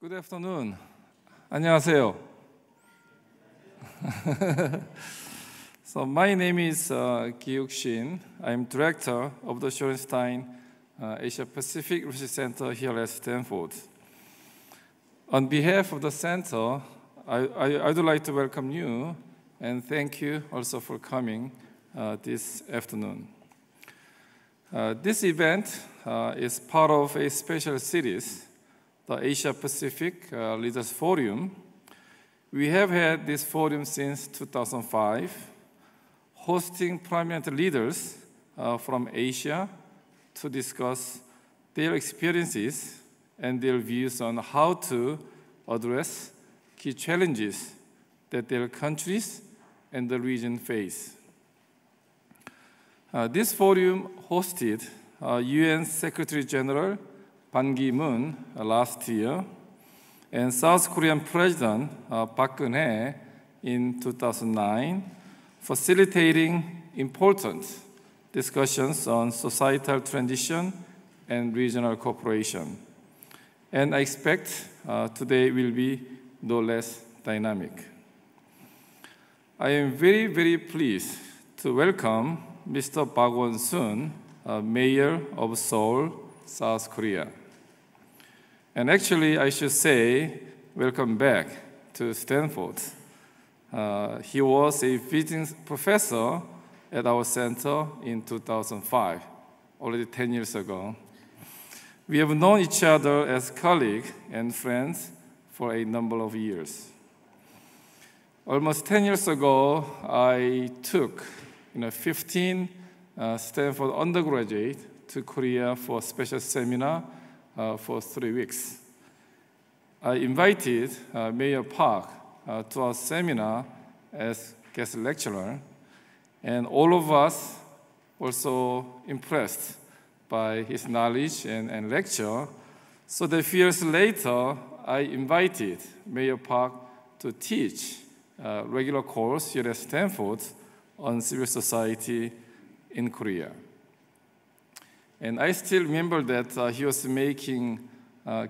Good afternoon. 안녕하세요. So my name is Gi-Uk Shin. I'm director of the Shorenstein Asia-Pacific Research Center here at Stanford. On behalf of the center, I'd like to welcome you and thank you also for coming this afternoon. This event is part of a special series, the Asia-Pacific Leaders Forum. We have had this forum since 2005, hosting prominent leaders from Asia to discuss their experiences and their views on how to address key challenges that their countries and the region face. This forum hosted UN Secretary General Ban Ki-moon last year and South Korean President Park Geun-hye in 2009, facilitating important discussions on societal transition and regional cooperation. And I expect today will be no less dynamic. I am very, very pleased to welcome Mr. Park Won-soon, Mayor of Seoul, South Korea. And actually, I should say, welcome back to Stanford. He was a visiting professor at our center in 2005, already 10 years ago. We have known each other as colleagues and friends for a number of years. Almost 10 years ago, I took 15 Stanford undergraduates to Korea for a special seminar for 3 weeks. I invited Mayor Park to our seminar as guest lecturer, and all of us were so impressed by his knowledge and lecture. So a few years later, I invited Mayor Park to teach a regular course here at Stanford on civil society in Korea. And I still remember that he was making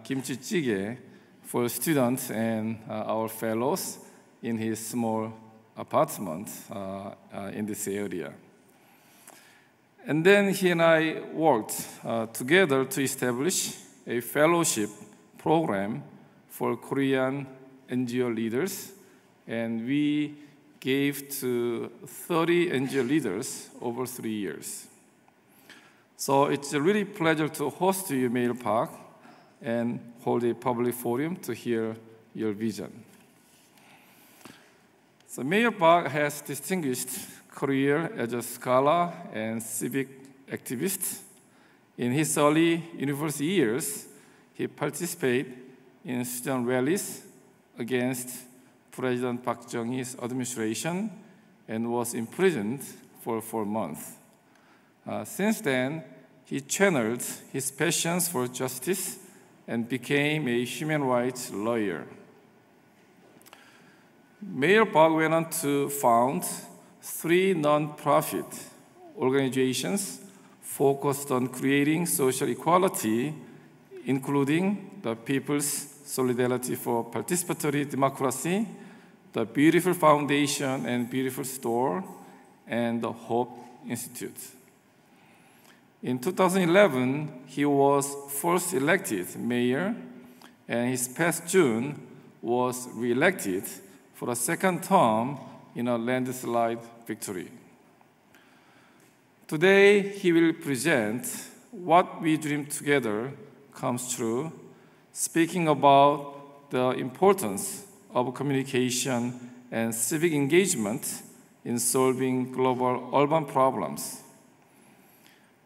kimchi jjigae for students and our fellows in his small apartment in this area. And then he and I worked together to establish a fellowship program for Korean NGO leaders, and we gave to 30 NGO leaders over 3 years. So it's a really pleasure to host you, Mayor Park, and hold a public forum to hear your vision. So Mayor Park has distinguished career as a scholar and civic activist. In his early university years, he participated in student rallies against President Park Chung-hee's administration and was imprisoned for 4 months. Since then, he channeled his passions for justice and became a human rights lawyer. Mayor Park went on to found 3 non-profit organizations focused on creating social equality, including the People's Solidarity for Participatory Democracy, the Beautiful Foundation and Beautiful Store, and the Hope Institute. In 2011, he was first elected mayor, and his past June was re-elected for a second term in a landslide victory. Today, he will present What We Dream Together Comes True, speaking about the importance of communication and civic engagement in solving global urban problems.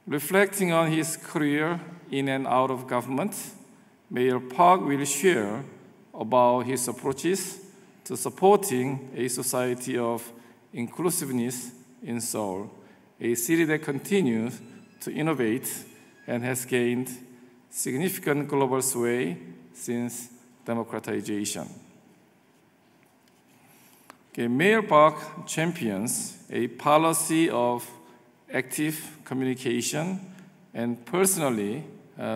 Reflecting on his career in and out of government, Mayor Park will share about his approaches to supporting a society of inclusiveness in Seoul, a city that continues to innovate and has gained significant global sway since democratization. Mayor Park champions a policy of active communication and personally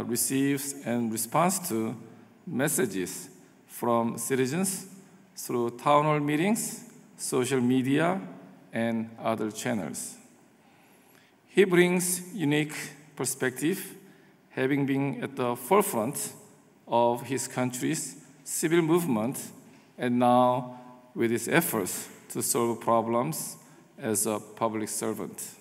receives and responds to messages from citizens through town hall meetings, social media, and other channels. He brings unique perspective, having been at the forefront of his country's civil movement and now with his efforts to solve problems as a public servant.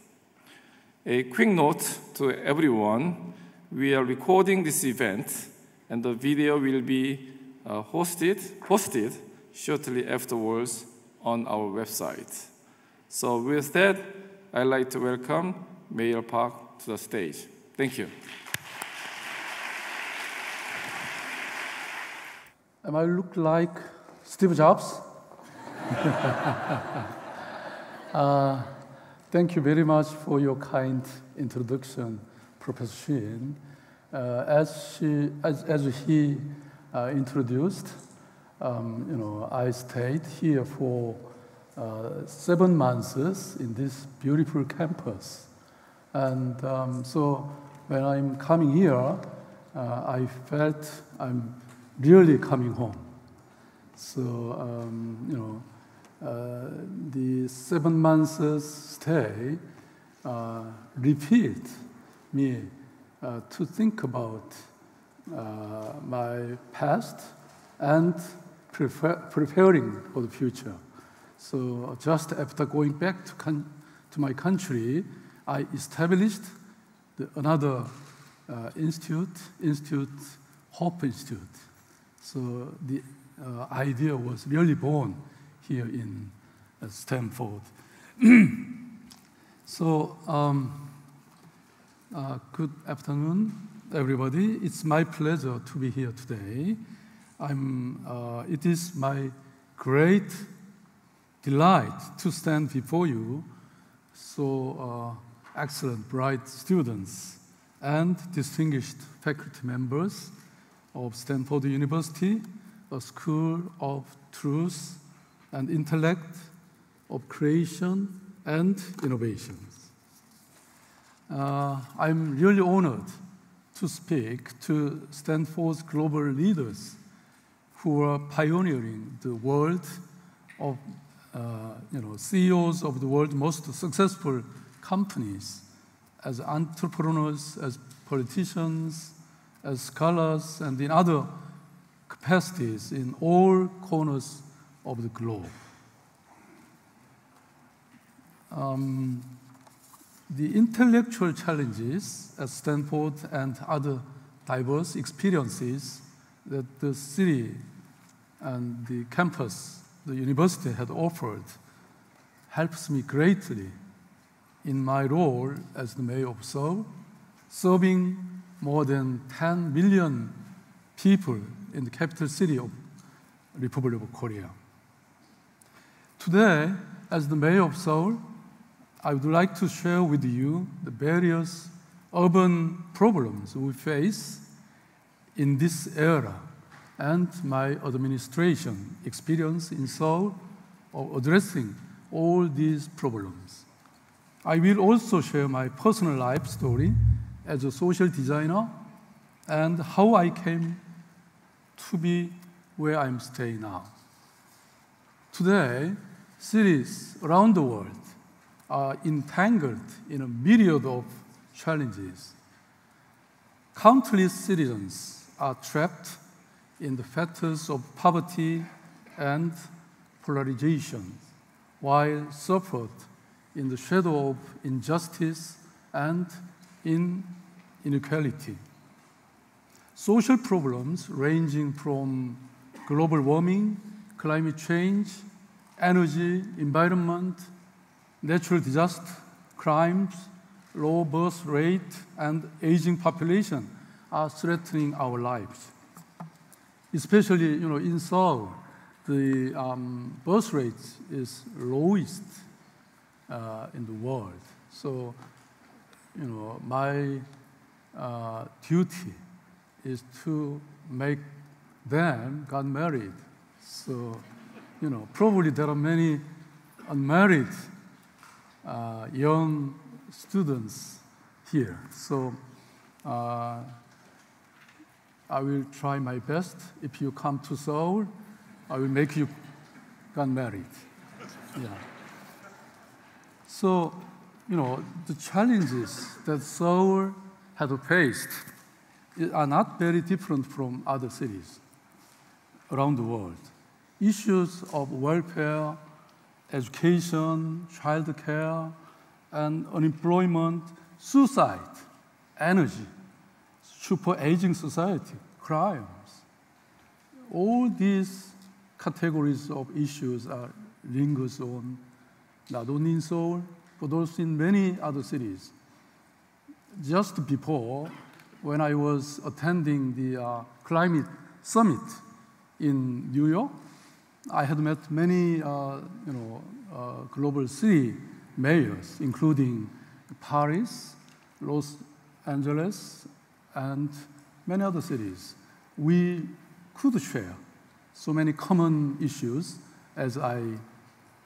A quick note to everyone, we are recording this event and the video will be posted shortly afterwards on our website. So with that, I'd like to welcome Mayor Park to the stage. Thank you. Am I look like Steve Jobs? Thank you very much for your kind introduction, Professor Shin. As he introduced, I stayed here for 7 months in this beautiful campus. And so when I'm coming here, I felt I'm really coming home. So, the 7 months stay repeat me to think about my past and preparing for the future. So just after going back to my country, I established another institute, Hope Institute. So the idea was really born here in Stanford. So good afternoon, everybody. It's my pleasure to be here today. It is my great delight to stand before you, so excellent, bright students and distinguished faculty members of Stanford University, a school of truth and intellect, of creation and innovations. I'm really honored to speak to Stanford's global leaders who are pioneering the world of CEOs of the world's most successful companies, as entrepreneurs, as politicians, as scholars, and in other capacities in all corners of the globe. The intellectual challenges at Stanford and other diverse experiences that the city and the campus, the university had offered, helps me greatly in my role as the mayor of Seoul, serving more than 10 million people in the capital city of the Republic of Korea. Today, as the mayor of Seoul, I would like to share with you the various urban problems we face in this era and my administration experience in Seoul of addressing all these problems. I will also share my personal life story as a social designer and how I came to be where I'm staying now. Today, cities around the world are entangled in a myriad of challenges. Countless citizens are trapped in the fetters of poverty and polarization, while suffered in the shadow of injustice and inequality. Social problems ranging from global warming, climate change, energy, environment, natural disaster, crimes, low birth rate, and aging population are threatening our lives. Especially, in Seoul, the birth rate is lowest in the world. So, my duty is to make them get married. So, probably there are many unmarried young students here. So, I will try my best. If you come to Seoul, I will make you get married. Yeah. So, the challenges that Seoul had faced are not very different from other cities around the world. Issues of welfare, education, childcare, and unemployment, suicide, energy, super aging society, crimes. All these categories of issues are lingers on, not only in Seoul, but also in many other cities. Just before, when I was attending the climate summit in New York, I had met many global city mayors, including Paris, Los Angeles, and many other cities. We could share so many common issues, as I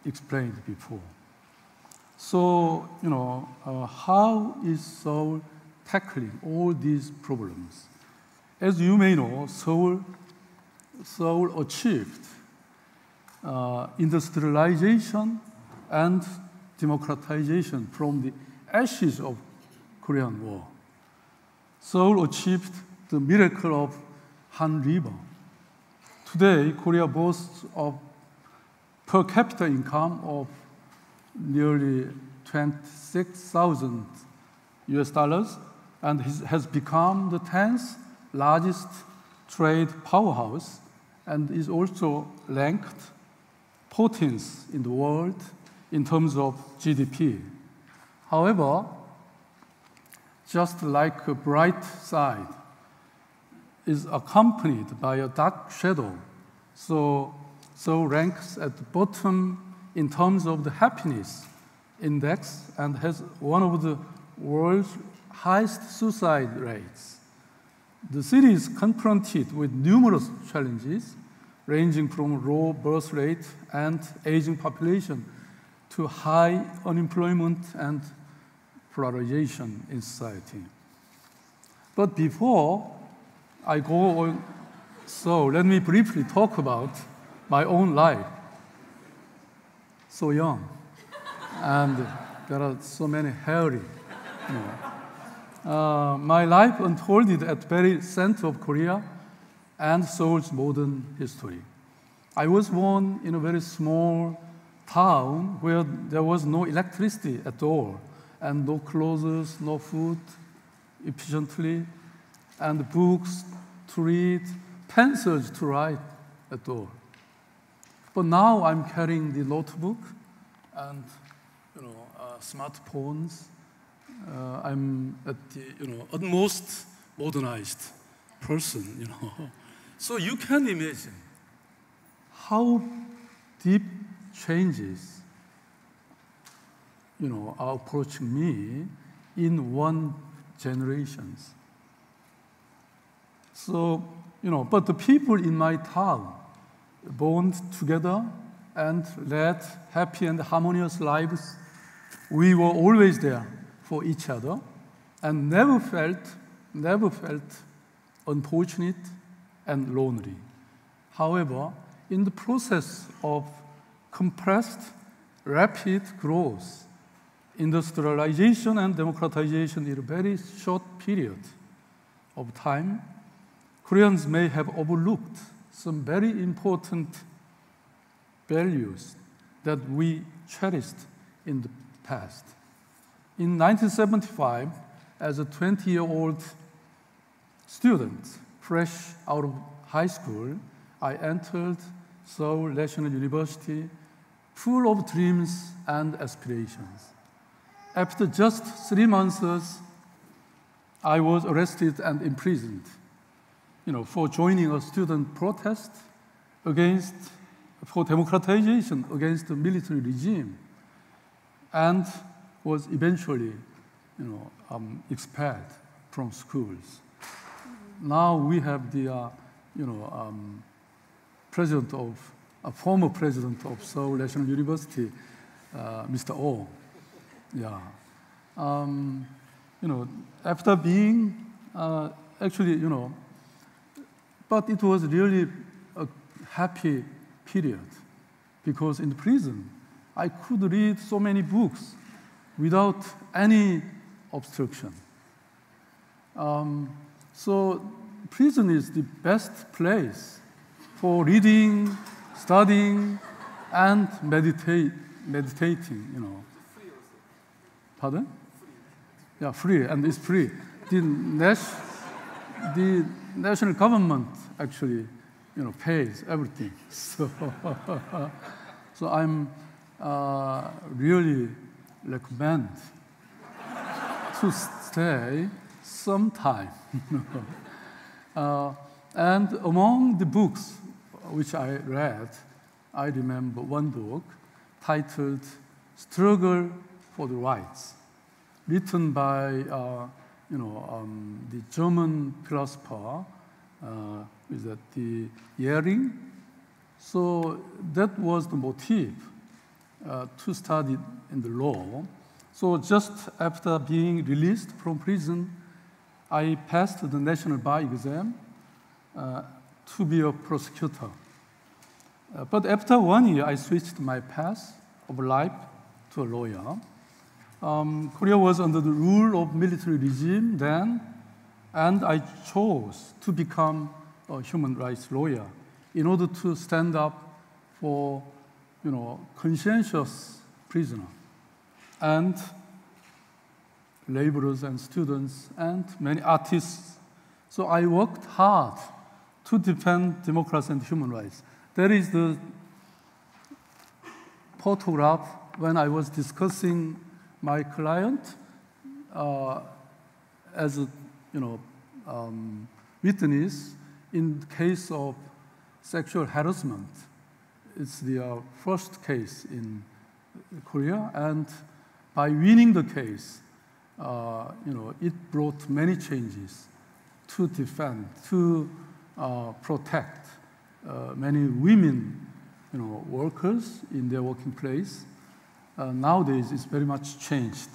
explained before. So, how is Seoul tackling all these problems? As you may know, Seoul achieved industrialization and democratization from the ashes of Korean War. Seoul achieved the miracle of Han River. Today, Korea boasts of per capita income of nearly 26,000 US dollars and has become the 10th largest trade powerhouse and is also ranked 14th in the world in terms of GDP. However, just like a bright side is accompanied by a dark shadow, so ranks at the bottom in terms of the happiness index and has one of the world's highest suicide rates. The city is confronted with numerous challenges, ranging from low birth rate and aging population to high unemployment and polarization in society. But before I go on, so let me briefly talk about my own life. So young, and there are so many hairy. My life unfolded at the very center of Korea and Seoul's modern history. I was born in a very small town where there was no electricity at all, and no clothes, no food efficiently, and books to read, pencils to write at all. But now I'm carrying the notebook and smartphones. I'm at the utmost modernized person. So you can imagine how deep changes are approaching me in one generation. So but the people in my town bond together and led happy and harmonious lives. We were always there for each other and never felt unfortunate and lonely. However, in the process of compressed, rapid growth, industrialization and democratization in a very short period of time, Koreans may have overlooked some very important values that we cherished in the past. In 1975, as a 20-year-old student, fresh out of high school, I entered Seoul National University full of dreams and aspirations. After just 3 months, I was arrested and imprisoned, for joining a student protest for democratization against the military regime, and was eventually, expelled from schools. Now we have the, former president of Seoul National University, Mr. Oh. Yeah. After being, But it was really a happy period because in prison, I could read so many books without any obstruction. So prison is the best place for reading, studying, and meditating, you know. Pardon? Yeah, free, and it's free. The national government actually, you know, pays everything. So, so I'm really recommend to stay sometime. And among the books which I read, I remember one book titled "Struggle for the Rights," written by the German philosopher, is that the Yering. So that was the motive to study in the law. So just after being released from prison, I passed the national bar exam to be a prosecutor. But after 1 year, I switched my path of life to a lawyer. Korea was under the rule of military regime then, and I chose to become a human rights lawyer in order to stand up for, conscientious prisoners and laborers and students and many artists. So I worked hard to defend democracy and human rights. That is the photograph when I was discussing my client as a witness in case of sexual harassment. It's the first case in Korea, and by winning the case, it brought many changes to defend, to protect many women, workers in their working place. Nowadays, it's very much changed.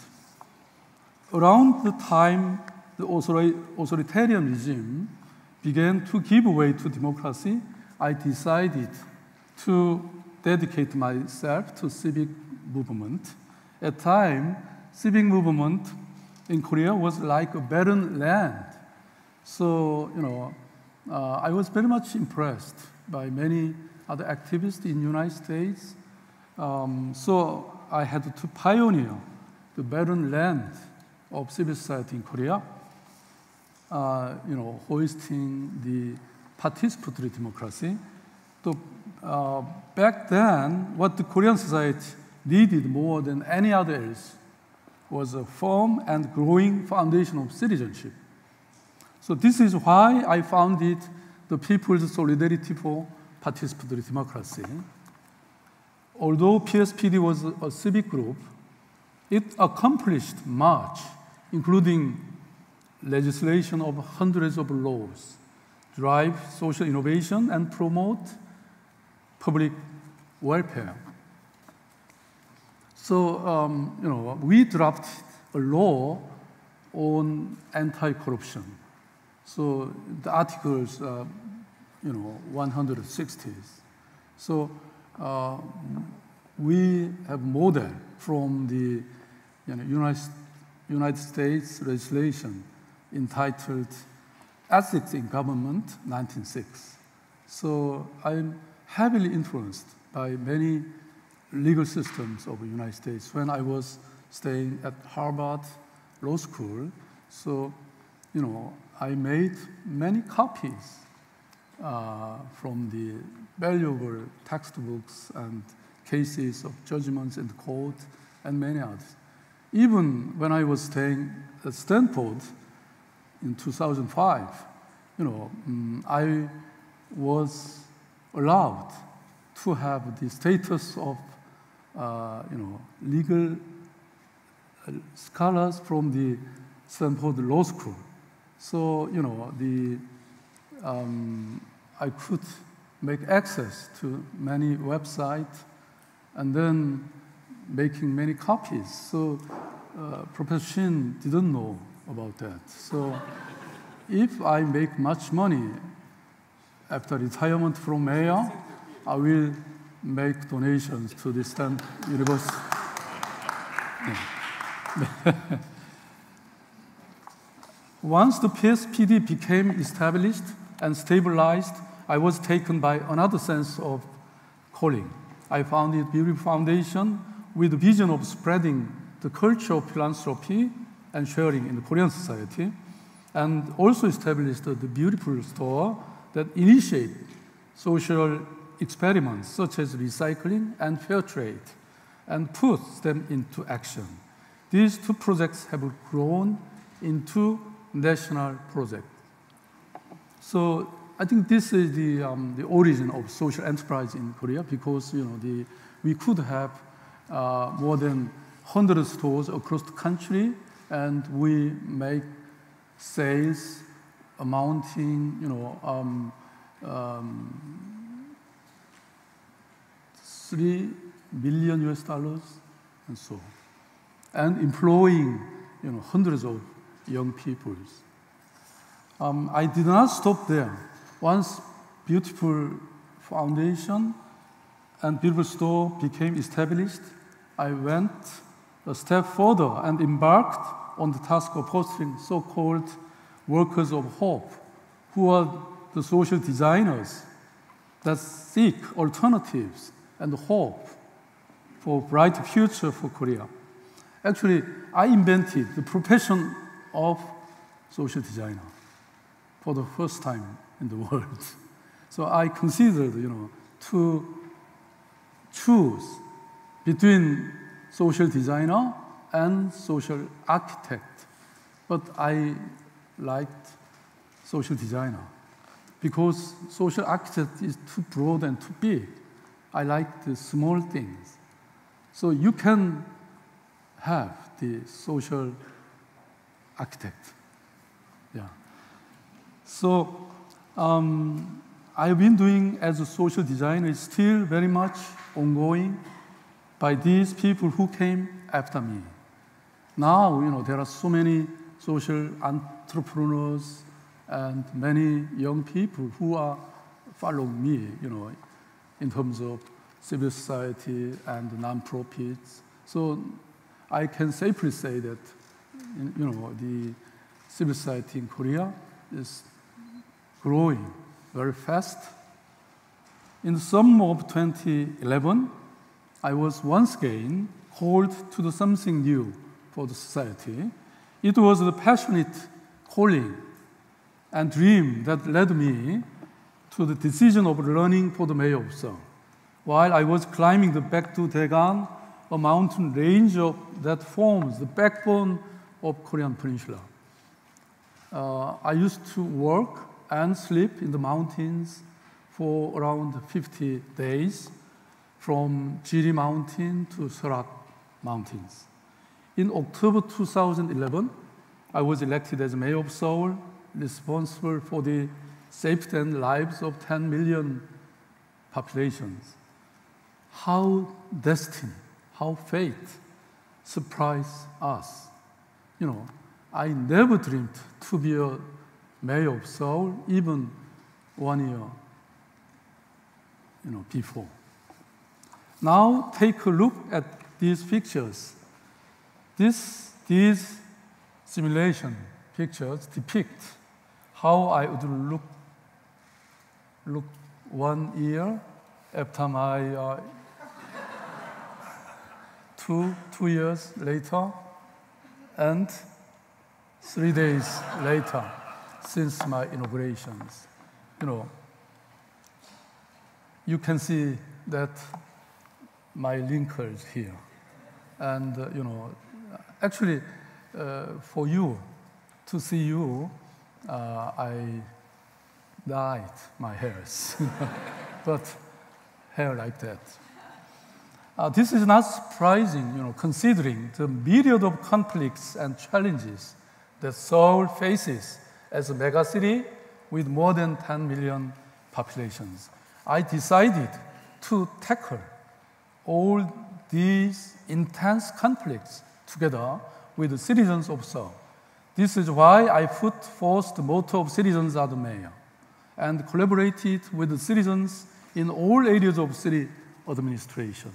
Around the time the authoritarian regime began to give way to democracy, I decided to dedicate myself to civic movement. At the time, civic movement in Korea was like a barren land. So, I was very much impressed by many other activists in the United States. So I had to pioneer the barren land of civil society in Korea, hoisting the participatory democracy. So back then, what the Korean society needed more than any other else was a firm and growing foundation of citizenship. So this is why I founded the People's Solidarity for Participatory Democracy. Although PSPD was a civic group, it accomplished much, including legislation of hundreds of laws, drive social innovation, and promote public welfare. So, we drafted a law on anti-corruption. So the articles, 160s. So we have model from the United States legislation entitled Ethics in Government, 1906. So I'm heavily influenced by many legal systems of the United States when I was staying at Harvard Law School. So, I made many copies from the valuable textbooks and cases of judgments in the court and many others. Even when I was staying at Stanford in 2005, I was allowed to have the status of legal scholars from the Stanford Law School. So, I could make access to many websites and then making many copies. So, Professor Shin didn't know about that. So, if I make much money after retirement from mayor, I will make donations to the Stanford University. Once the PSPD became established and stabilized, I was taken by another sense of calling. I founded Beautiful Foundation with the vision of spreading the culture of philanthropy and sharing in the Korean society, and also established the Beautiful Store that initiate social experiments such as recycling and fair trade and puts them into action. These two projects have grown into national projects. So I think this is the origin of social enterprise in Korea, because we could have more than 100 stores across the country, and we make sales amounting, $3 million US, and so on, and employing, hundreds of young people. I did not stop there. Once Beautiful Foundation and Beautiful Store became established, I went a step further and embarked on the task of fostering so-called workers of hope, who are the social designers that seek alternatives and hope for a bright future for Korea. Actually, I invented the profession of social designer for the first time in the world. So I considered, to choose between social designer and social architect. But I liked social designer because social architect is too broad and too big. I like the small things. So you can have the social architect. Yeah. So I've been doing as a social designer is still very much ongoing by these people who came after me. Now, there are so many social entrepreneurs and many young people who are following me, in terms of civil society and non-profits. So I can safely say that, the civil society in Korea is growing very fast. In the summer of 2011, I was once again called to do something new for the society. It was the passionate calling and dream that led me to the decision of running for the mayor of Seoul. While I was climbing the Baekdu Daegan, a mountain range that forms the backbone of Korean Peninsula. I used to work and sleep in the mountains for around 50 days, from Jiri Mountain to Seorak Mountains. In October 2011, I was elected as mayor of Seoul, responsible for the safety and lives of 10 million populations. How destiny, how fate surprised us. I never dreamed to be a mayor of Seoul, even 1 year before. Now take a look at these pictures. These simulation pictures depict how I would look 1 year after my 2 years later, and 3 days later since my inaugurations. You can see that my wrinkles here. And, actually, for you, to see you, I dyed my hairs. But hair like that. This is not surprising, considering the myriad of conflicts and challenges that Seoul faces as a megacity with more than 10 million populations. I decided to tackle all these intense conflicts together with the citizens of Seoul. This is why I put forth the motto of citizens are the mayor. and collaborated with the citizens in all areas of city administration.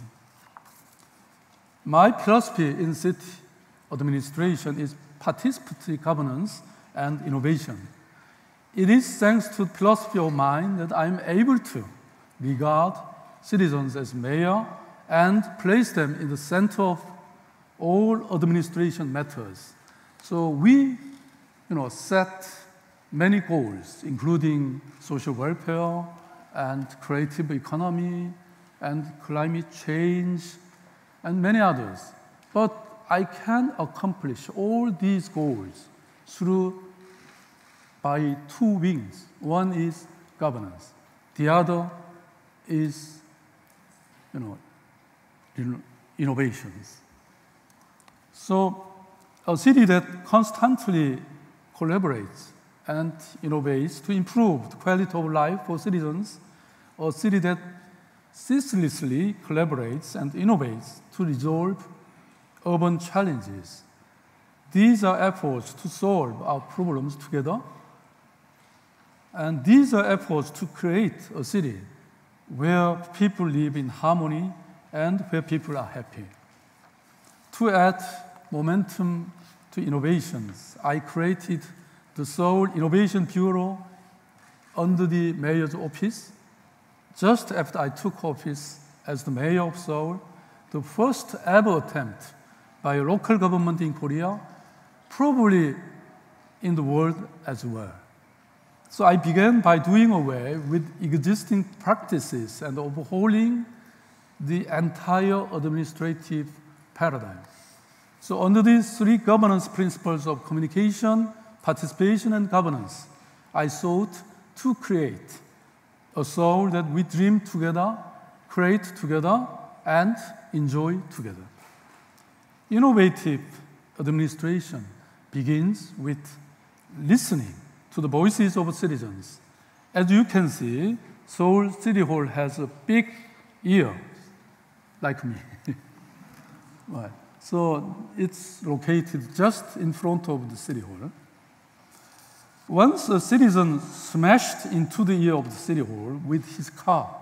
My philosophy in city administration is participatory governance and innovation. It is thanks to the philosophy of mine that I'm able to regard citizens as mayor and place them in the center of all administration matters. So we set many goals, including social welfare and creative economy and climate change and many others. But I can accomplish all these goals by two wings. One is governance. The other is innovations. So a city that constantly collaborates and innovates to improve the quality of life for citizens, a city that ceaselessly collaborates and innovates to resolve urban challenges. These are efforts to solve our problems together, and these are efforts to create a city where people live in harmony and where people are happy. To add momentum to innovations, I created the Seoul Innovation Bureau under the mayor's office. Just after I took office as the mayor of Seoul, the first ever attempt by a local government in Korea, probably in the world as well. So I began by doing away with existing practices and overhauling the entire administrative paradigm. So under these three governance principles of communication, participation, and governance, I sought to create a Seoul that we dream together, create together, and enjoy together. Innovative administration begins with listening to the voices of citizens. As you can see, Seoul City Hall has a big ear, like me. Right. So it's located just in front of the City Hall. Once a citizen smashed into the ear of the City Hall with his car,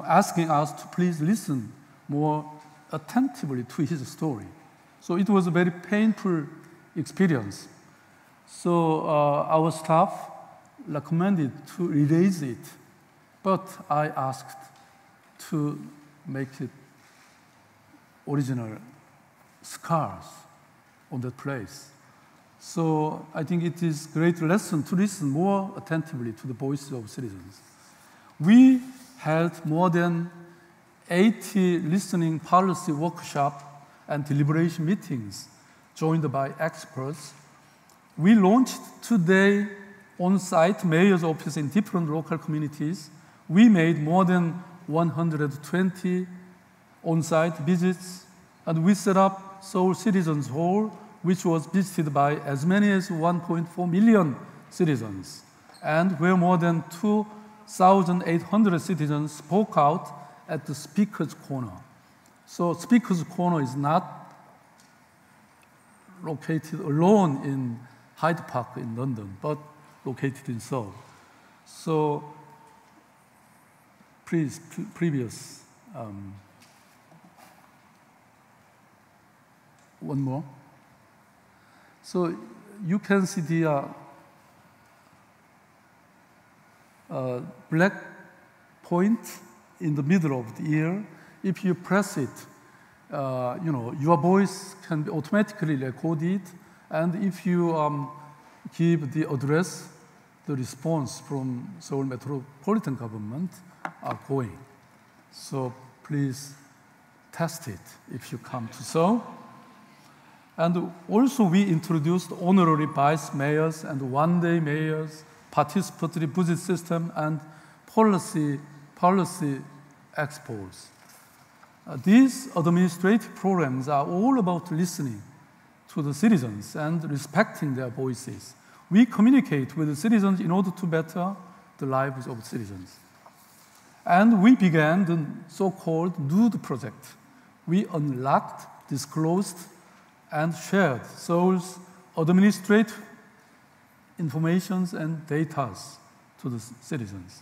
asking us to please listen more attentively to his story. So it was a very painful experience. So our staff recommended to erase it, but I asked to make it original scars on that place. So I think it is a great lesson to listen more attentively to the voices of citizens. We held more than 80 listening policy workshops and deliberation meetings joined by experts. We launched today on-site mayor's office in different local communities. We made more than 120 on-site visits, and we set up Seoul Citizens Hall, which was visited by as many as 1.4 million citizens, and where more than 2,800 citizens spoke out at the Speaker's Corner. So Speaker's Corner is not located alone in Hyde Park in London, but located in Seoul. So previous, one more. So you can see the black point in the middle of the ear. If you press it, your voice can be automatically recorded, and if you give the address, the response from Seoul Metropolitan Government are going. So please test it if you come to Seoul. And also we introduced honorary vice mayors and one-day mayors, participatory budget system, and policy expos. These administrative programs are all about listening to the citizens and respecting their voices. We communicate with the citizens in order to better the lives of citizens. And we began the so-called Nude project. We unlocked, disclosed, and shared Seoul's administrative information and data to the citizens.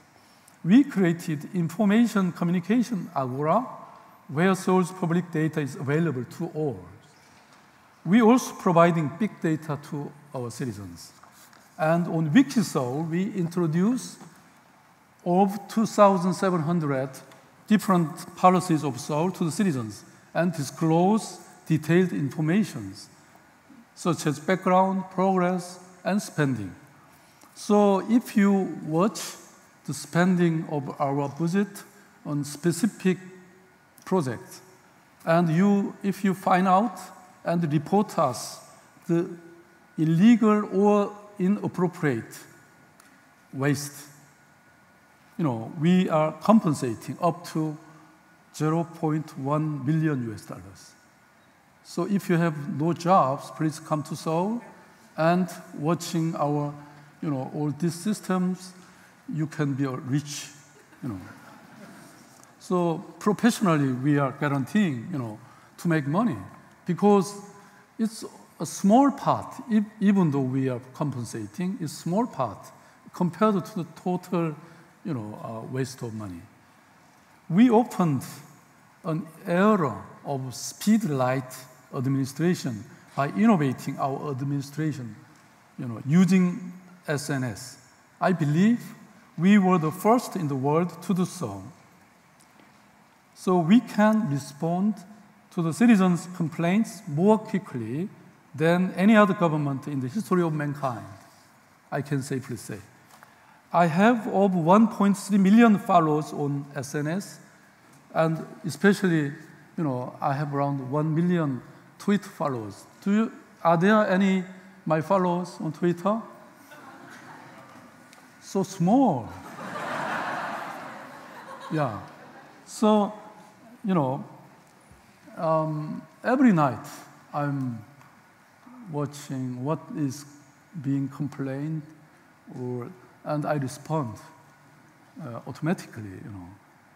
We created information communication agora, where Seoul's public data is available to all. We also providing big data to our citizens. And on WikiSeoul, we introduce over 2,700 different policies of Seoul to the citizens and disclose detailed information, such as background, progress, and spending. So if you watch the spending of our budget on specific projects, and if you find out and report us the illegal or inappropriate waste, we are compensating up to 0.1 million US dollars. So if you have no jobs, please come to Seoul and watching our, all these systems, you can be rich, So professionally, we are guaranteeing, to make money because it's a small part, even though we are compensating, it's a small part compared to the total, waste of money. We opened an era of speed light administration by innovating our administration, using SNS. I believe we were the first in the world to do so. So we can respond to the citizens' complaints more quickly than any other government in the history of mankind, I can safely say. I have over 1.3 million followers on SNS, and especially, I have around 1 million Twitter followers. Are there any my followers on Twitter? So small. Yeah. So, every night I'm watching what is being complained, and I respond automatically,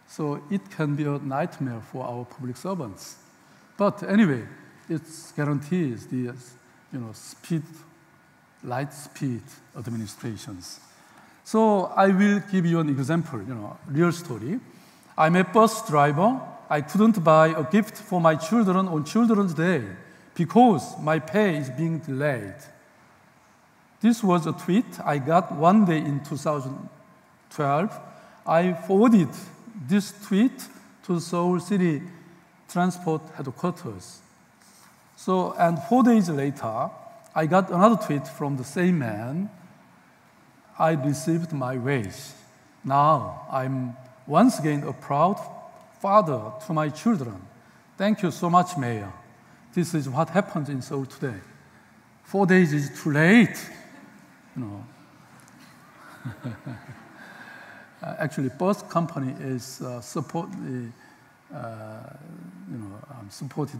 So it can be a nightmare for our public servants. But anyway, it guarantees the light speed administrations. So I will give you an example, real story. I'm a bus driver. I couldn't buy a gift for my children on Children's Day because my pay is being delayed. This was a tweet I got one day in 2012. I forwarded this tweet to the Seoul City Transport Headquarters. And 4 days later, I got another tweet from the same man. I received my wage. Now I'm once again a proud father to my children. Thank you so much, Mayor. This is what happens in Seoul today. 4 days is too late. Actually, bus company is supported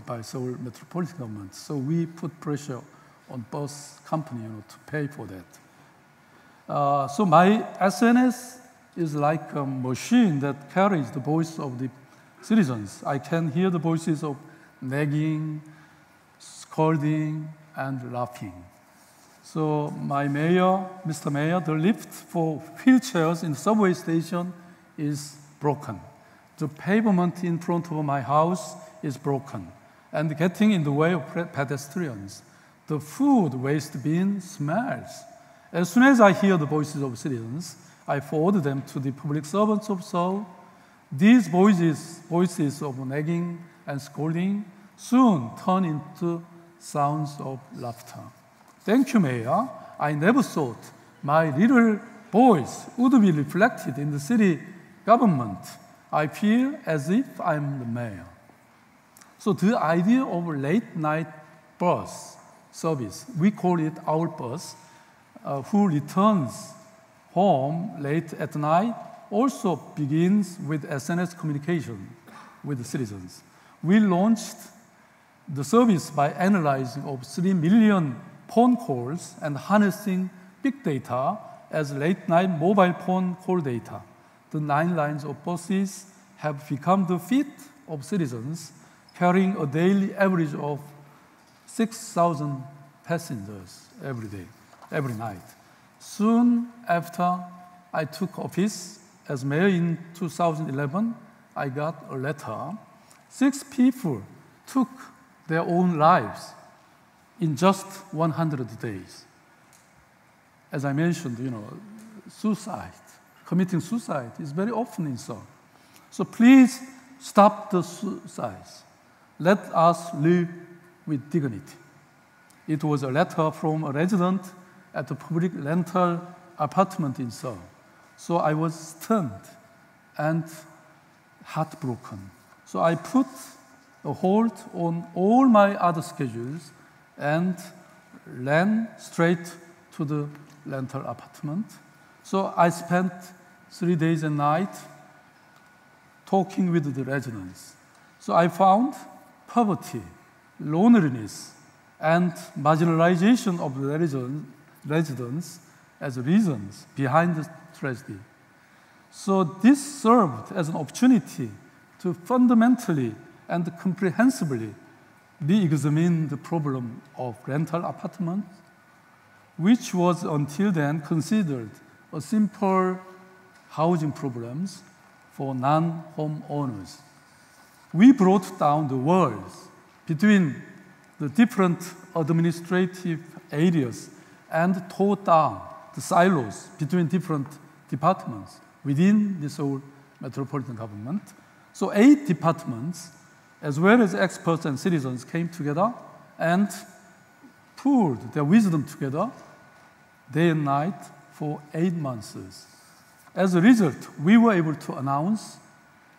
by Seoul Metropolitan Government. So we put pressure on bus company, to pay for that. So my SNS is like a machine that carries the voice of the citizens. I can hear the voices of nagging, scolding, and laughing. So my mayor, Mr. Mayor, the lift for wheelchairs in the subway station is broken. The pavement in front of my house is broken and getting in the way of pedestrians. The food waste bin smells. As soon as I hear the voices of citizens, I forward them to the public servants of Seoul. These voices of nagging and scolding soon turn into sounds of laughter. Thank you, Mayor. I never thought my little voice would be reflected in the city government. I feel as if I'm the mayor. So the idea of late night bus service, we call it our bus, who returns home late at night, also begins with SNS communication with the citizens. We launched the service by analyzing of 3 million phone calls and harnessing big data as late-night mobile phone call data. The 9 lines of buses have become the feet of citizens, carrying a daily average of 6,000 passengers every day, every night. Soon after, I took office as mayor in 2011, I got a letter. 6 people took their own lives in just 100 days. As I mentioned, suicide, committing suicide is very often in Seoul. So please stop the suicides. Let us live with dignity. It was a letter from a resident at a public rental apartment in Seoul. So I was stunned and heartbroken. So I put a hold on all my other schedules and ran straight to the rental apartment. So I spent 3 days and nights talking with the residents. So I found poverty, loneliness, and marginalization of the residents as reasons behind the tragedy. So this served as an opportunity to fundamentally and comprehensively re-examine the problem of rental apartments, which was until then considered a simple housing problems for non-homeowners. We brought down the walls between the different administrative areas and tore down the silos between different departments within the Seoul metropolitan government. So 8 departments, as well as experts and citizens, came together and poured their wisdom together day and night for 8 months. As a result, we were able to announce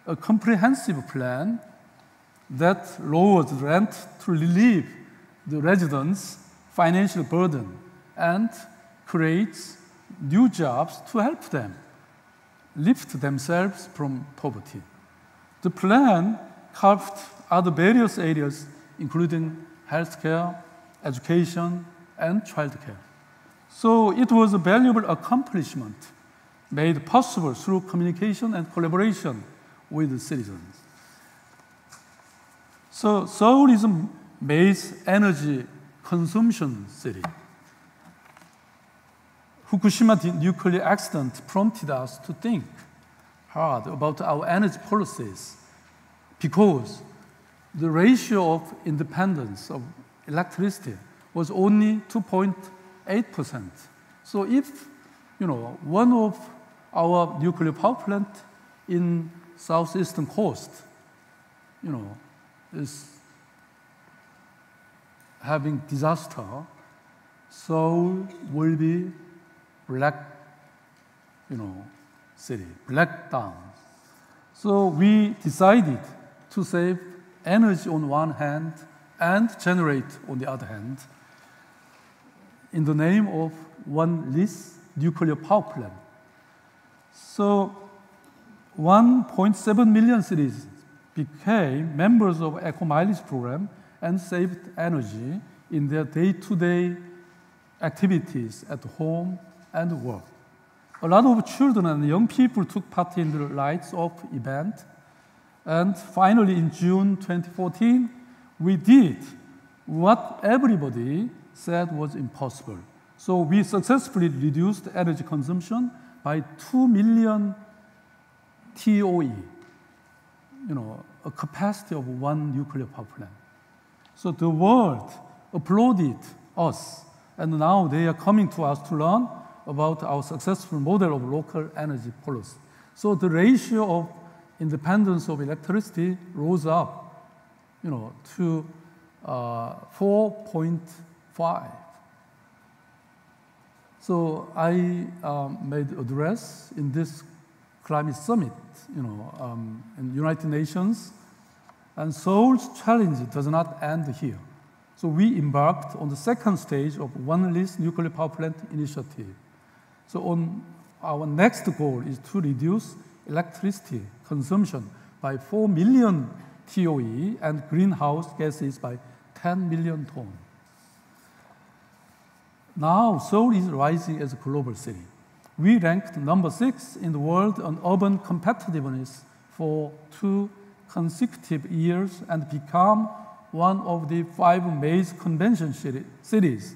a comprehensive plan that lowers rent to relieve the residents' financial burden and creates new jobs to help them lift themselves from poverty. The plan carved other various areas, including healthcare, education, and childcare. So it was a valuable accomplishment made possible through communication and collaboration with the citizens. So Seoul is a major energy consumption city. Fukushima nuclear accident prompted us to think hard about our energy policies because the ratio of independence of electricity was only 2.8%. So if one of our nuclear power plant in southeastern coast, is having disaster, Seoul will be black, city, black down. So we decided to save energy on one hand and generate on the other hand in the name of one less nuclear power plant. So 1.7 million citizens became members of eco-mileage program and saved energy in their day-to-day activities at home and work. A lot of children and young people took part in the Lights Up event. And finally, in June 2014, we did what everybody said was impossible. So we successfully reduced energy consumption by 2 million TOE, a capacity of one nuclear power plant. So the world applauded us, and now they are coming to us to learn about our successful model of local energy policy. So the ratio of independence of electricity rose up, to 4.5. So I made an address in this climate summit, in United Nations, and Seoul's challenge does not end here. So we embarked on the second stage of one less nuclear power plant initiative. So on our next goal is to reduce electricity consumption by 4 million TOE and greenhouse gases by 10 million tons. Now Seoul is rising as a global city. We ranked number 6 in the world on urban competitiveness for 2 consecutive years and become one of the 5 major convention cities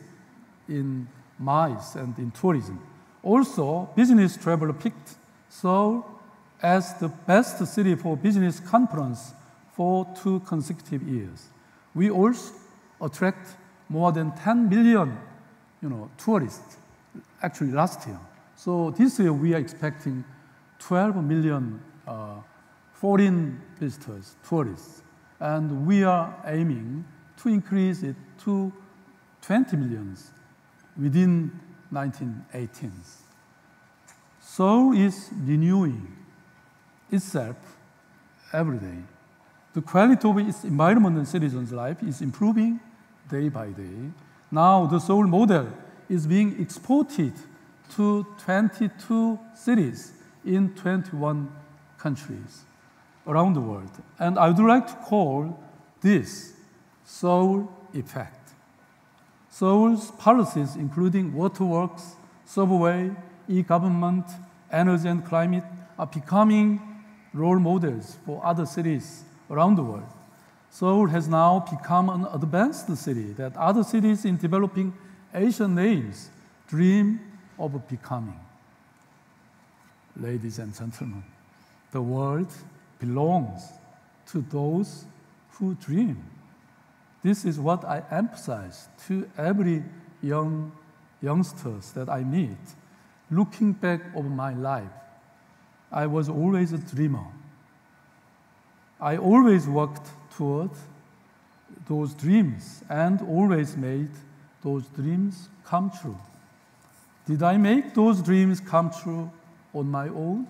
in MICE and in tourism. Also, business travel picked Seoul as the best city for business conference for 2 consecutive years. We also attract more than 10 million tourists, actually last year. So this year we are expecting 12 million foreign visitors, tourists, and we are aiming to increase it to 20 million within 1918. Seoul is renewing itself every day. The quality of its environment and citizens' life is improving day by day. Now the Seoul model is being exported to 22 cities in 21 countries around the world. And I would like to call this Seoul effect. Seoul's policies, including waterworks, subway, e-government, energy and climate, are becoming role models for other cities around the world. Seoul has now become an advanced city that other cities in developing Asian nations dream of becoming. Ladies and gentlemen, the world belongs to those who dream. This is what I emphasize to every youngsters that I meet. Looking back over my life, I was always a dreamer. I always worked toward those dreams and always made those dreams come true. Did I make those dreams come true on my own?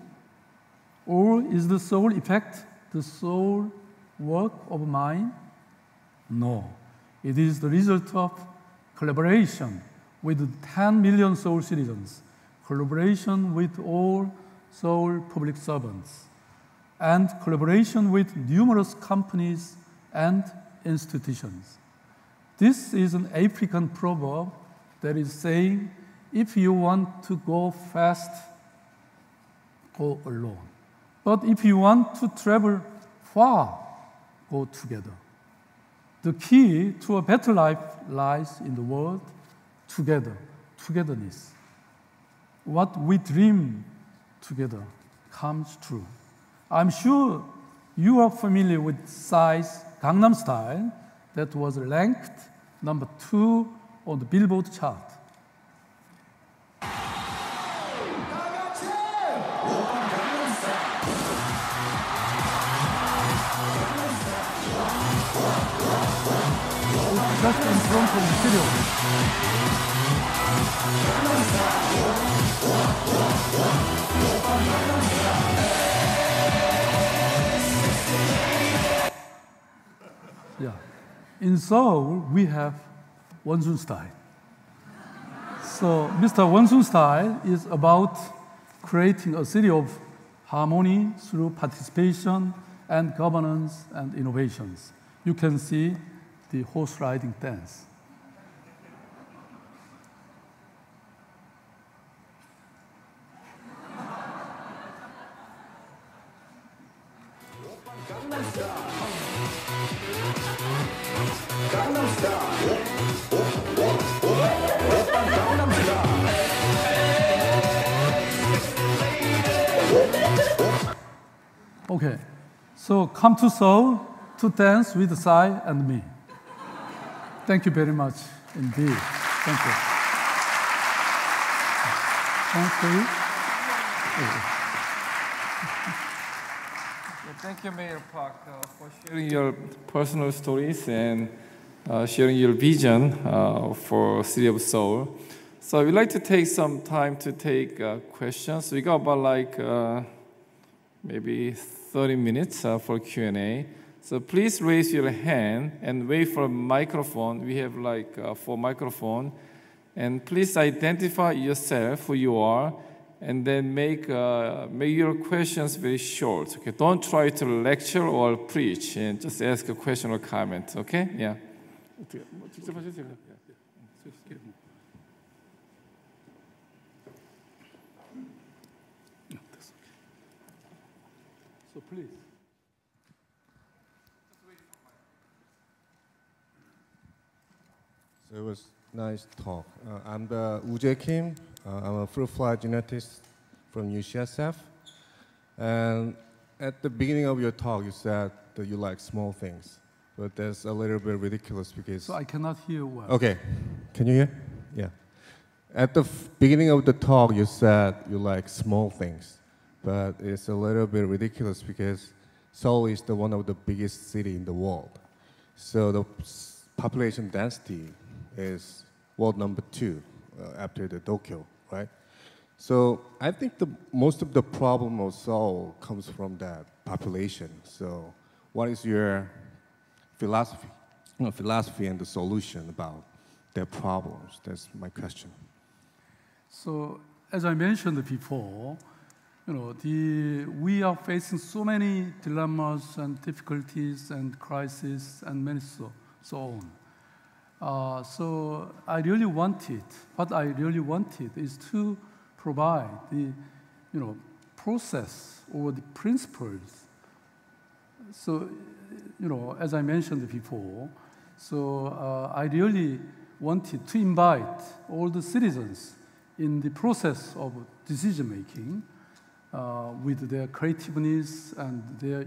Or is the Seoul effect the sole work of mine? No. It is the result of collaboration with 10 million Seoul citizens, collaboration with all Seoul public servants, and collaboration with numerous companies and institutions. This is an African proverb that is saying, if you want to go fast, go alone. But if you want to travel far, go together. The key to a better life lies in the word together, togetherness. What we dream together comes true. I'm sure you are familiar with Psy's Gangnam Style that was ranked number 2 on the Billboard chart. Just in front of the studio. Yeah. In Seoul, we have Wonsun style. So Mr. Wonsun style is about creating a city of harmony through participation and governance and innovations. You can see the horse riding dance. Okay, so come to Seoul to dance with Psy and me. Thank you very much indeed. Thank you. Thanks for you. Thank you, Mayor Park, for sharing your personal stories and sharing your vision for City of Seoul. So we'd like to take some time to take questions. We got about maybe 30 minutes for Q&A. So please raise your hand and wait for a microphone. We have 4 microphones. And please identify yourself, who you are, and then make your questions very short. Okay, don't try to lecture or preach, and just ask a question or comment. Okay, yeah. So please. So it was nice talk. I'm the Woo Jae Kim. I'm a full-fledged genetist from UCSF. And at the beginning of your talk, you said that you like small things. But that's a little bit ridiculous because... So I cannot hear well. Okay. Can you hear? Yeah. At the beginning of the talk, you said you like small things. But it's a little bit ridiculous because Seoul is one of the biggest cities in the world. So the population density is world number 2 after the Tokyo, right? So I think most of the problem of Seoul comes from that population. So what is your philosophy and the solution about their problems? That's my question. So as I mentioned before, we are facing so many dilemmas and difficulties and crises and many so on. So what I really wanted is to provide the process or the principles. So, as I mentioned before, so I really wanted to invite all the citizens in the process of decision-making with their creativeness and their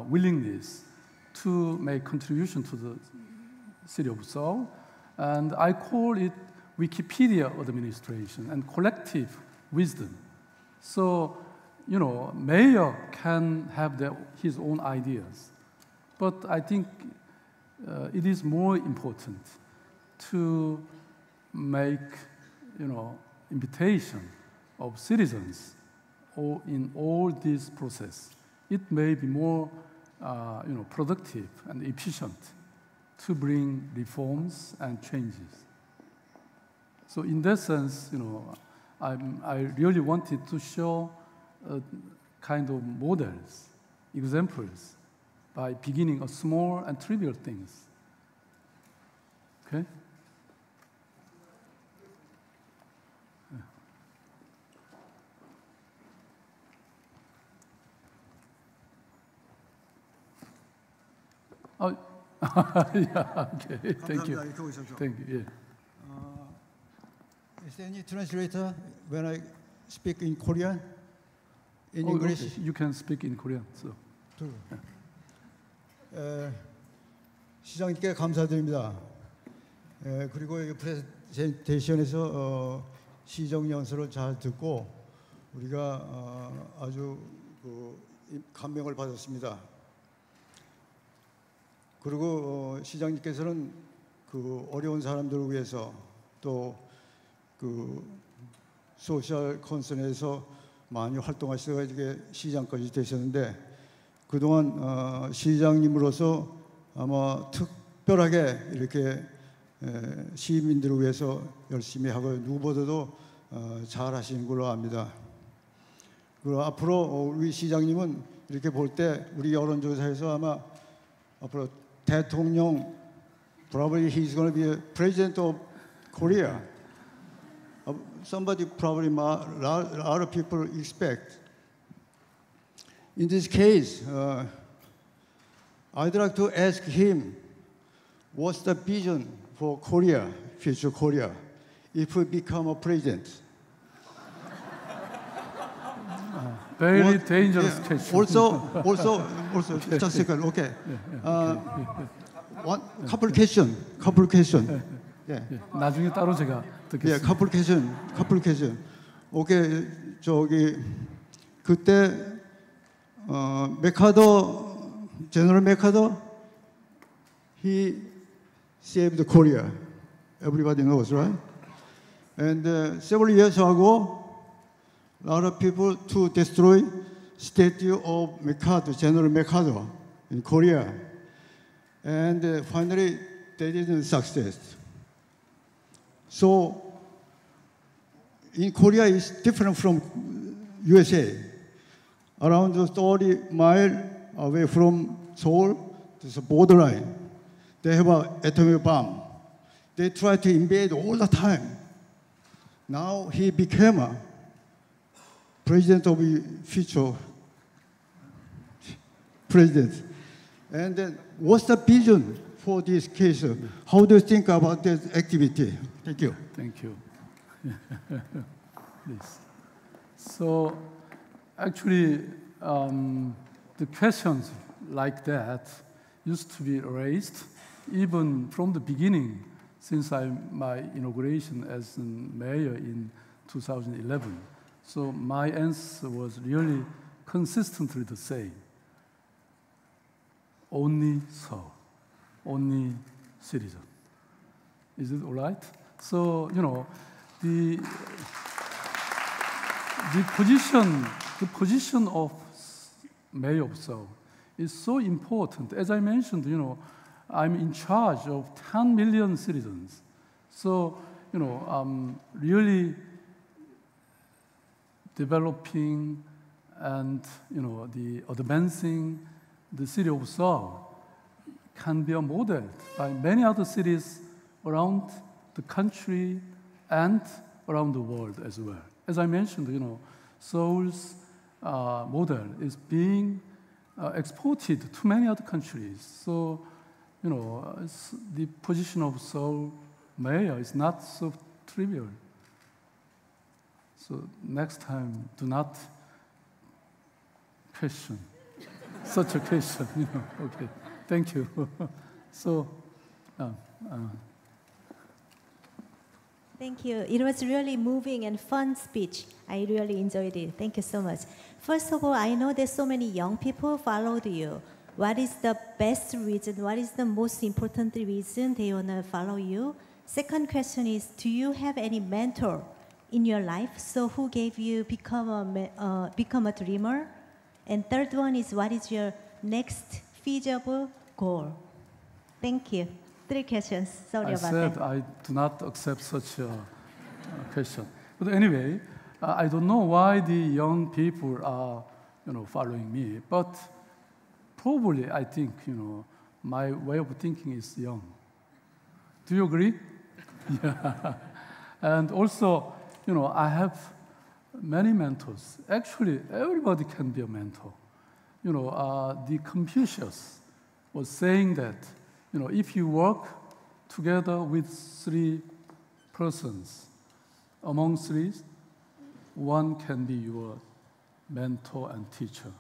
willingness to make contribution to the city of Seoul. And I call it Wikipedia administration and collective wisdom. So, mayor can have his own ideas. But I think it is more important to make, invitation of citizens in all this process. It may be more, productive and efficient to bring reforms and changes. So in that sense, I really wanted to show kind of models, examples, by beginning of small and trivial things. Okay? Oh, yeah, okay, thank you. Thank you, yeah. Is there any translator when I speak in Korean? In English? Okay. You can speak in Korean. So. 시장님께 감사드립니다. 그리고 이 프레젠테이션에서 시정 연설을 잘 듣고 우리가 아주 감명을 받았습니다. 그리고 시장님께서는 어려운 사람들을 위해서 또 소셜 컨선에서 많이 활동하시다가 이게 시장까지 되셨는데 그동안 시장님으로서 아마 특별하게 이렇게 시민들을 위해서 열심히 하고 누구보다도 잘 하시는 걸로 압니다. 그리고 앞으로 우리 시장님은 이렇게 볼 때 우리 여론조사에서 아마 앞으로 대통령 probably he's going to be a president of Korea. Somebody probably a lot of people expect. In this case, I'd like to ask him, what's the vision for Korea, future Korea, if we become a president? Very dangerous question. Also, just a second, okay. One couple question. Yeah. 나중에 따로 제가 듣겠습니다. Yeah, couple question. 오케이, 그때 General MacArthur, he saved Korea. Everybody knows, right? And several years ago, a lot of people to destroy statue of MacArthur, General MacArthur in Korea. And finally, they didn't succeed. So, in Korea, it's different from USA. Around 30 miles away from Seoul, there's a borderline. They have an atomic bomb. They try to invade all the time. Now he became a president of the future president. And then what's the vision for this case? How do you think about this activity? Thank you. Thank you. Please. So actually, the questions like that used to be raised even from the beginning, since my inauguration as mayor in 2011. So my answer was really consistently the same. Only Seoul, only citizen. Is it all right? So, the position of mayor of Seoul is so important. As I mentioned, I'm in charge of 10 million citizens. So, really developing and, the advancing the city of Seoul can be modeled by many other cities around the country and around the world as well. As I mentioned, Seoul's model is being exported to many other countries. So, the position of Seoul mayor is not so trivial. So next time, do not question such a question. Okay, thank you. So. Thank you. It was really moving and fun speech. I really enjoyed it. Thank you so much. First of all, I know that so many young people followed you. What is the best reason? What is the most important reason they want to follow you? Second question is, do you have any mentor in your life? So who gave you become a dreamer? And third one is, what is your next feasible goal? Thank you. 3 questions. Sorry about that. I do not accept such a question. But anyway, I don't know why the young people are, following me. But probably, I think, my way of thinking is young. Do you agree? Yeah. And also, I have many mentors. Actually, everybody can be a mentor. The Confucius was saying that, if you work together with 3 persons, among 3, one can be your mentor and teacher.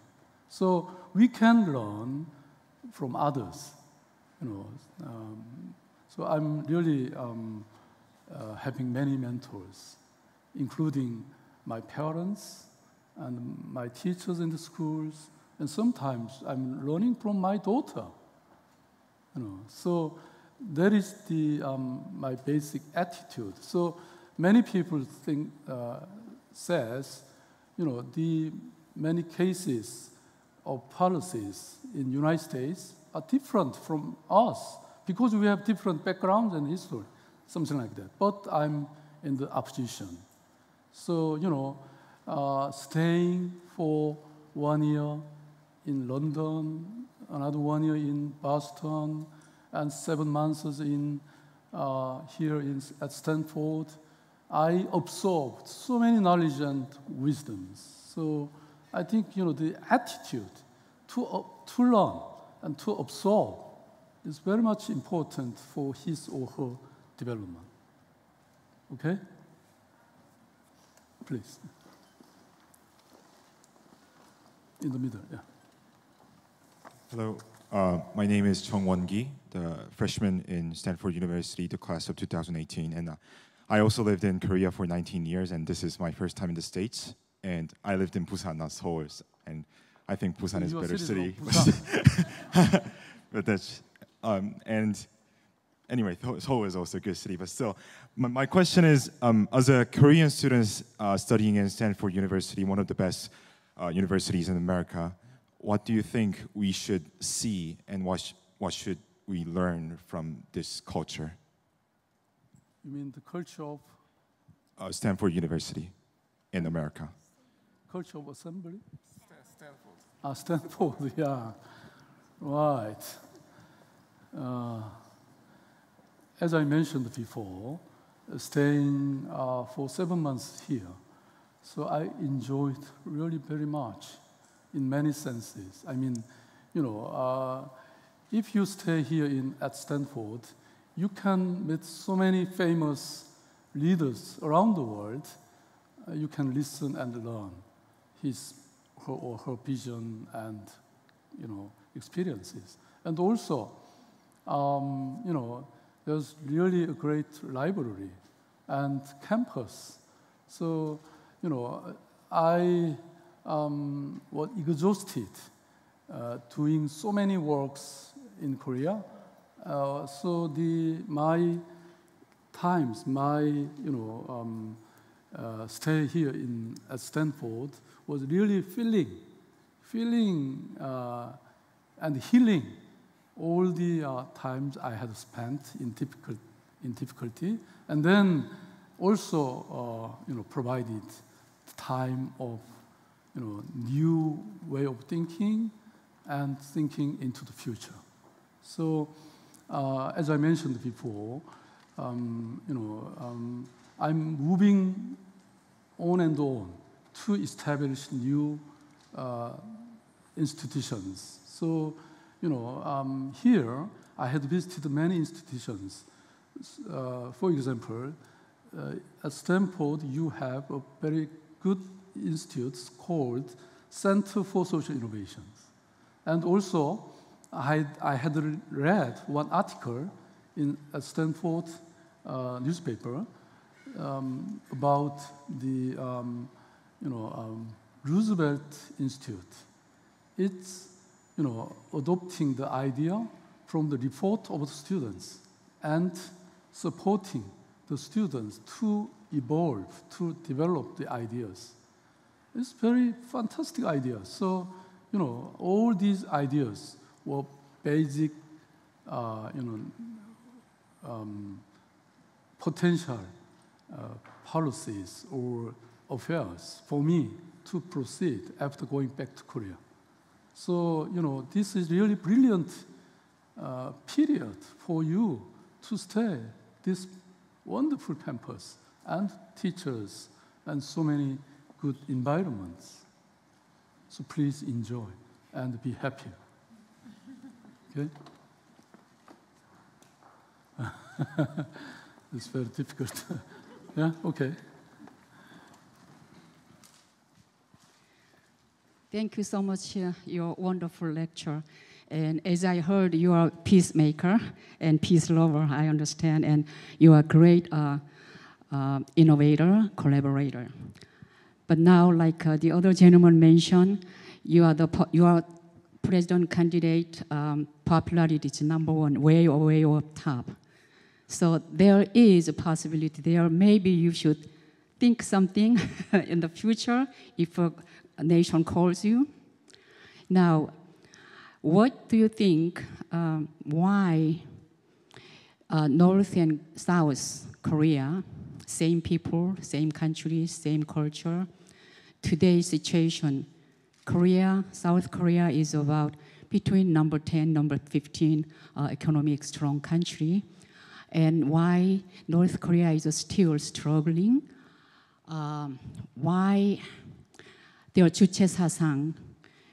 So we can learn from others. So I'm really having many mentors, including my parents and my teachers in the schools, and sometimes I'm learning from my daughter. So that is my basic attitude. So many people think says, the many cases of policies in the United States are different from us because we have different backgrounds and history, something like that. But I'm in the opposition. So staying for 1 year in London, another 1 year in Boston, and 7 months here at Stanford, I absorbed so many knowledge and wisdoms. So I think the attitude to learn and to absorb is very much important for his or her development. Okay? Please. In the middle, yeah. Hello, my name is Chung Won-gi, the freshman in Stanford University, the class of 2018. And I also lived in Korea for 19 years, and this is my first time in the States. And I lived in Busan, not Seoul, and I think Busan is a better city. But that's, and anyway, Seoul is also a good city. But still, my question is, as a Korean student studying in Stanford University, one of the best universities in America, what do you think we should see, and what should we learn from this culture? You mean the culture of? Stanford University in America. Culture of assembly? Stanford. Stanford, yeah. Right. As I mentioned before, staying for 7 months here, so I enjoyed really very much in many senses. I mean, if you stay here at Stanford, you can meet so many famous leaders around the world, you can listen and learn her vision and experiences. And also, there's really a great library and campus. So, I was exhausted doing so many works in Korea. So my stay here at Stanford was really feeling and healing all the times I had spent in difficulty, and then also provided time of new way of thinking and thinking into the future. So, as I mentioned before, I'm moving on and on to establish new institutions. So, here I had visited many institutions. For example, at Stanford, you have a very good institute called Center for Social Innovations. And also, I had read one article in a Stanford newspaper about the Roosevelt Institute. It's adopting the idea from the report of the students and supporting the students to evolve, to develop the ideas. It's very fantastic idea. So, all these ideas were basic, potential policies or affairs for me to proceed after going back to Korea. So, this is really brilliant period for you to stay this wonderful campus and teachers and so many good environments. So please enjoy and be happy. Okay? It's very difficult. Yeah, okay. Thank you so much, your wonderful lecture. And as I heard, you are a peacemaker and peace lover, I understand, and you are a great innovator, collaborator. But now, like the other gentleman mentioned, you are president candidate, popularity is #1, way up top. So there is a possibility there. Maybe you should think something in the future if a nation calls you. Now, what do you think, why North and South Korea, same people, same country, same culture, today's situation, South Korea is about between number 10, number 15 economic strong country, and why North Korea is still struggling, why their 주체 사상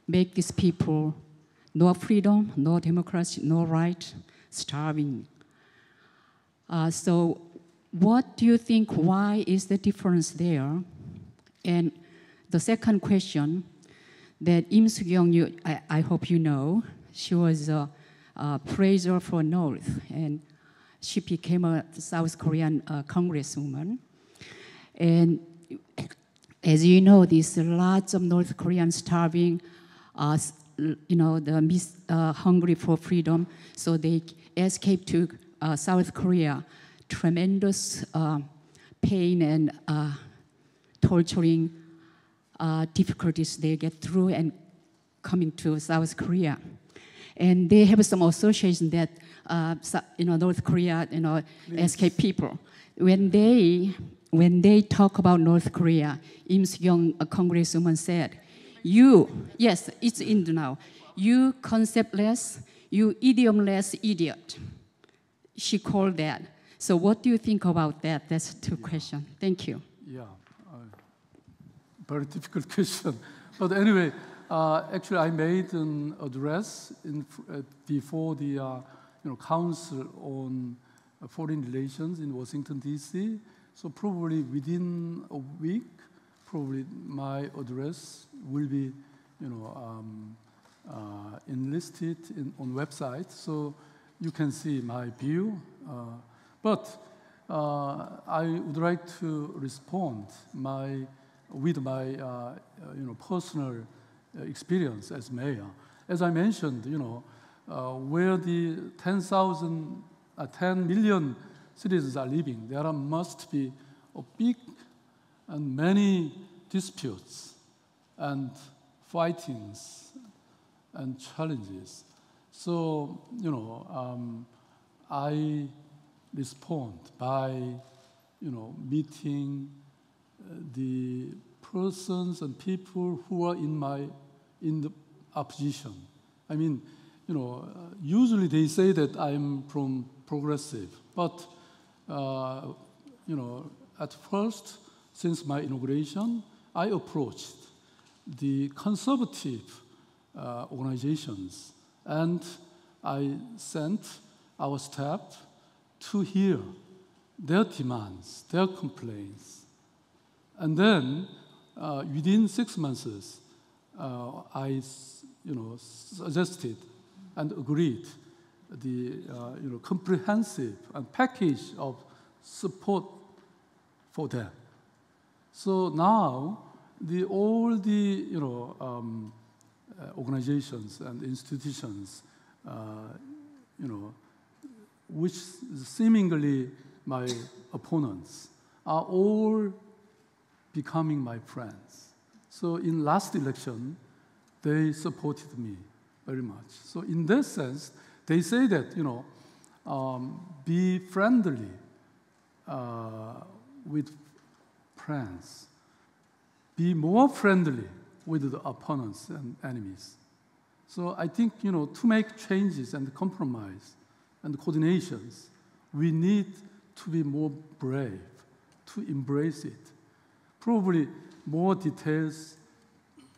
make these people no freedom, no democracy, no right, starving. So what do you think, why is the difference there? And the second question, that Im Soo-kyung, I hope you know, she was a praiser for North, and she became a South Korean congresswoman. And as you know, there's lots of North Koreans starving, hungry for freedom, so they escaped to South Korea. Tremendous pain and torturing difficulties they get through and coming to South Korea. And they have some association that, North Korea, escape people. When they talk about North Korea, Im Soo-kyung, a congresswoman, said, yes, it's in now, you conceptless, you idiomless idiot. She called that. So what do you think about that? That's two questions. Thank you. Yeah, very difficult question. But anyway, actually I made an address before the Council on Foreign Relations in Washington, D.C. So probably within a week, probably my address will be, enlisted on website, so you can see my view. But I would like to respond with my personal experience as mayor. As I mentioned, where the 10 million citizens are living, there must be a big and many disputes and fightings and challenges. So, I respond by, meeting the persons and people who are in the opposition. I mean, usually they say that I'm from progressive, but at first, since my inauguration, I approached the conservative organizations, and I sent our staff to hear their demands, their complaints. And then, within 6 months, I suggested and agreed the comprehensive and package of support for them. So now, all the organizations and institutions, which seemingly my opponents, are all becoming my friends. So in last election, they supported me very much. So in that sense, they say that, be friendly with friends. Be more friendly with the opponents and enemies. So I think, to make changes and compromise and coordinations, we need to be more brave, to embrace it. Probably more details,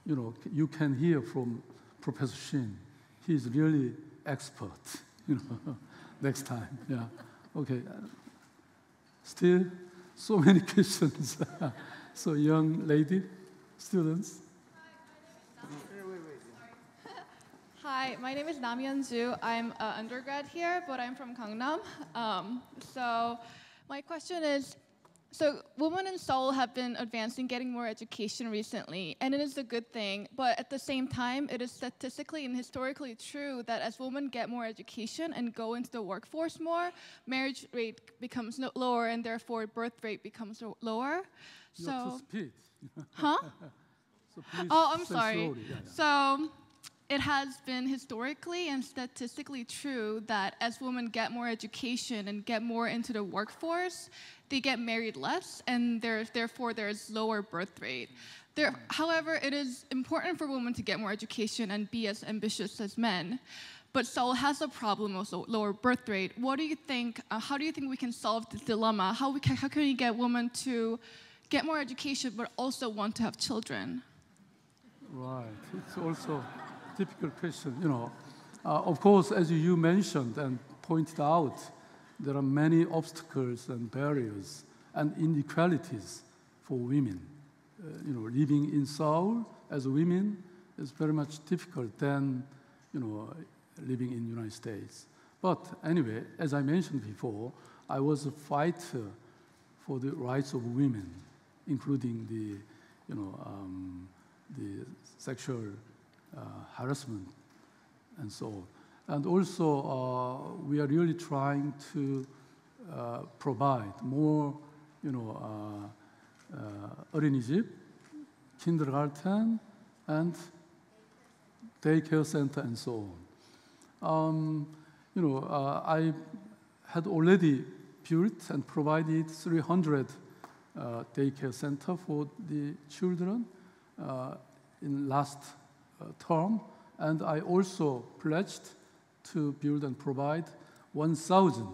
you can hear from Professor Shin. He's really expert, next time, yeah. Okay, still so many questions. So young lady, students. Hi, my name is Namyeon Ju. I'm an undergrad here, but I'm from Gangnam. So my question is, so women in Seoul have been advancing, getting more education recently, and it is a good thing. But at the same time, it is statistically and historically true that as women get more education and go into the workforce more, marriage rate becomes lower, and therefore birth rate becomes lower. You have to speed. Huh? So please I'm say sorry. slowly. Yeah. So it has been historically and statistically true that as women get more education and get more into the workforce, they get married less, and therefore there's lower birth rate. However, it is important for women to get more education and be as ambitious as men. But Seoul has a problem of lower birth rate. What do you think? How do you think we can solve this dilemma? How can we get women to get more education but also want to have children? Right. It's also a difficult question. Of course, as you mentioned and pointed out, there are many obstacles and barriers and inequalities for women. Living in Seoul as women is very much difficult than, living in the United States. But anyway, as I mentioned before, I was a fighter for the rights of women, including the sexual harassment and so on. And also, we are really trying to provide more, 어린이집, kindergarten, and daycare center, and so on. I had already built and provided 300 daycare center for the children in last term, and I also pledged to build and provide 1,000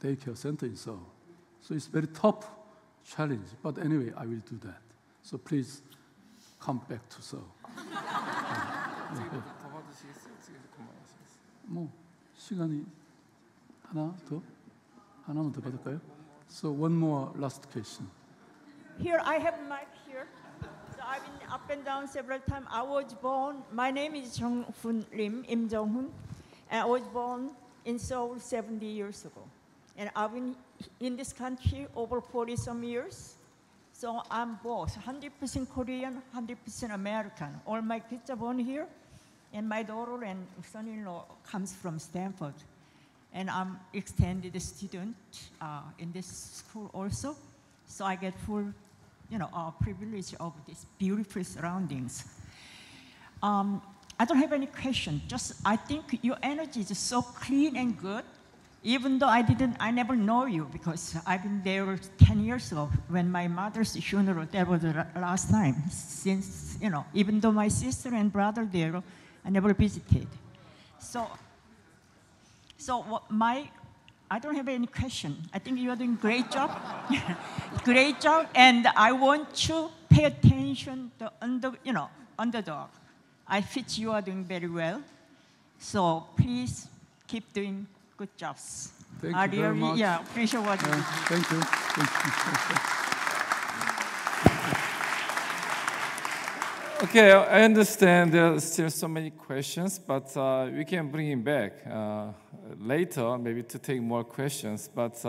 daycare center in Seoul. So it's very tough challenge, but anyway, I will do that. So please come back to Seoul. 뭐 시간이 하나만 더 받을까요? So one more last question. Here, I have a mic here. So I've been up and down several times. I was born, my name is Jung-Hoon Lim, Im Jung-Hoon, and I was born in Seoul 70 years ago. And I've been in this country over 40-some years. So I'm both 100% Korean, 100% American. All my kids are born here, and my daughter and son-in-law comes from Stanford. And I'm extended student in this school also. So I get full, privilege of these beautiful surroundings. I don't have any question. Just I think your energy is so clean and good. Even though I never know you because I've been there 10 years ago when my mother's funeral. That was the last time. Since even though my sister and brother there, I never visited. So I don't have any question. I think you are doing great job. Great job, and I want to pay attention to underdog. I think you are doing very well. So please keep doing good jobs. Thank you very much. Yeah, appreciate what you do. Thank you. Okay, I understand there are still so many questions, but we can bring him back later, maybe to take more questions. But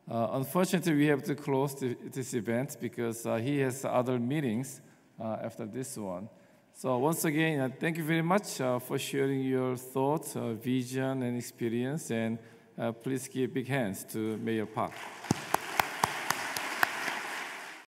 unfortunately, we have to close this event because he has other meetings after this one. So once again, thank you very much for sharing your thoughts, vision, and experience. And please give big hands to Mayor Park.